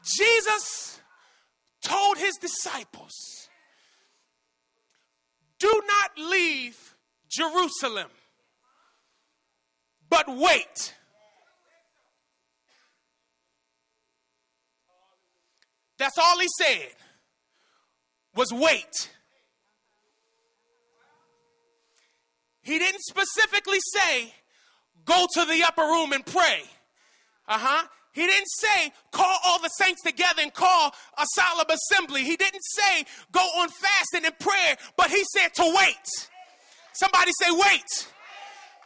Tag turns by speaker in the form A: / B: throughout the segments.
A: Jesus told his disciples, do not leave Jerusalem, but wait. That's all he said, was wait. He didn't specifically say, go to the upper room and pray. He didn't say, call all the saints together and call a solemn assembly. He didn't say, go on fasting and prayer, but he said to wait. Somebody say wait.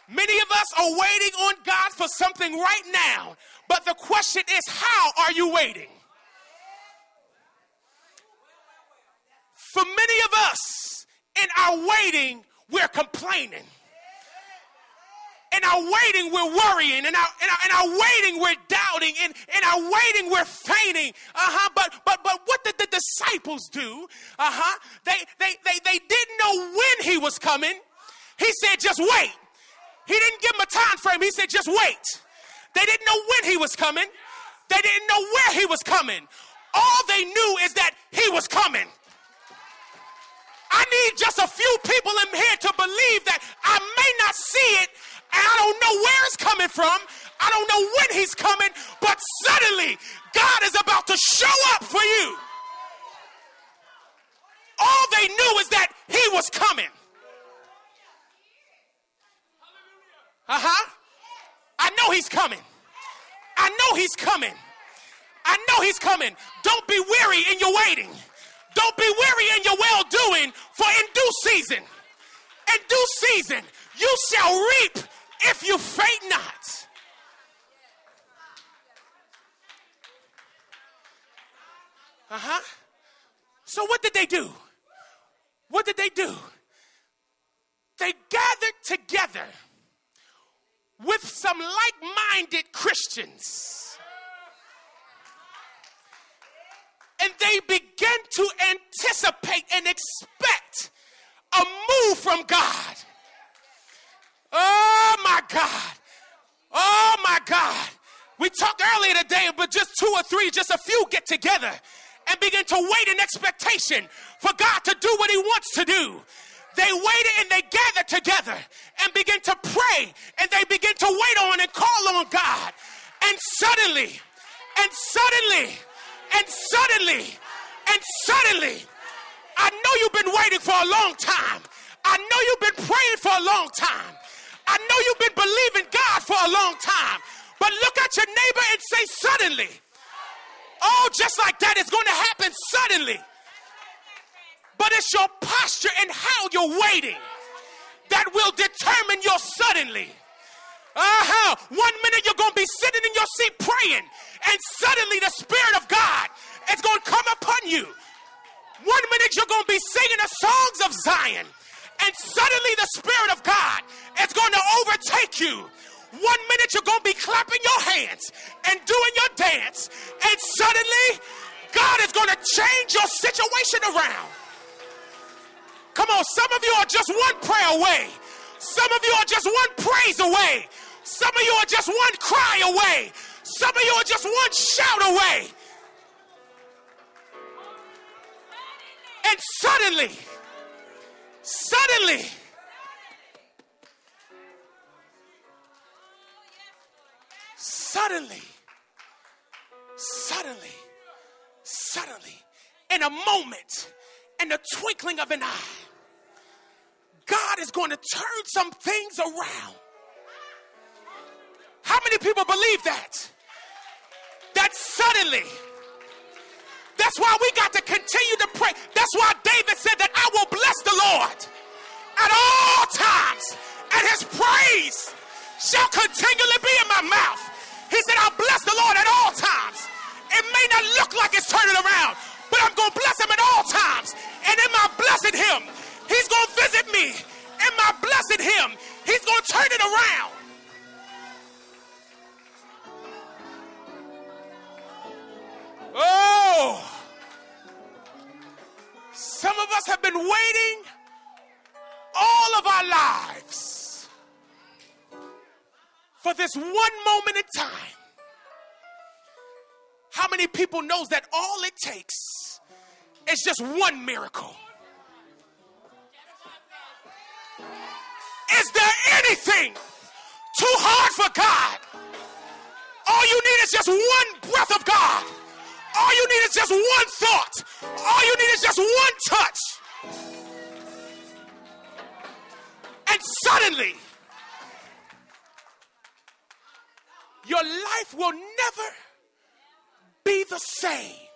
A: Many of us are waiting on God for something right now, but the question is, how are you waiting? For many of us, in our waiting, we're complaining. In our waiting, we're worrying. In our waiting, we're doubting. In our waiting, we're fainting. But what did the disciples do? They didn't know when he was coming. He said, just wait. He didn't give them a time frame. He said, just wait. They didn't know when he was coming. They didn't know where he was coming. All they knew is that he was coming. I need just a few people in here to believe that I may not see it, and I don't know where it's coming from. I don't know when he's coming, but suddenly God is about to show up for you. All they knew is that he was coming. I know he's coming. I know he's coming. I know he's coming. Don't be weary in your waiting. Don't be weary in your well-doing, for in due season, you shall reap if you faint not. So what did they do? What did they do? They gathered together with some like-minded Christians. And they began to anticipate and expect a move from God. Oh my God. Oh my God. We talked earlier today, but just two or three, just a few get together and begin to wait in expectation for God to do what he wants to do. They waited and they gathered together and began to pray, and they began to wait on and call on God. And suddenly, I know you've been waiting for a long time. I know you've been praying for a long time. I know you've been believing God for a long time. But look at your neighbor and say, suddenly. Oh, just like that, it's going to happen suddenly. But it's your posture and how you're waiting that will determine your suddenly. 1 minute you're going to be sitting in your seat praying, and suddenly the Spirit of God is going to come upon you. 1 minute you're going to be singing the songs of Zion, and suddenly the Spirit of God is going to overtake you. 1 minute you're going to be clapping your hands and doing your dance, and suddenly God is going to change your situation around. Come on, some of you are just one prayer away. Some of you are just one praise away. Some of you are just one cry away. Some of you are just one shout away. And suddenly, in a moment, in the twinkling of an eye, God is going to turn some things around. How many people believe that? That suddenly. That's why we got to continue to pray. That's why David said that I will bless the Lord at all times, and his praise shall continually be in my mouth. He said, I'll bless the Lord at all times. It may not look like it's turning around, but I'm going to bless him at all times. And in my blessing him, he's going to visit me. In my blessing him, he's going to turn it around. Oh, some of us have been waiting all of our lives for this one moment in time. How many people knows that all it takes is just one miracle? Is there anything too hard for God? All you need is just one breath of God. All you need is just one thought. All you need is just one touch. And suddenly, your life will never be the same.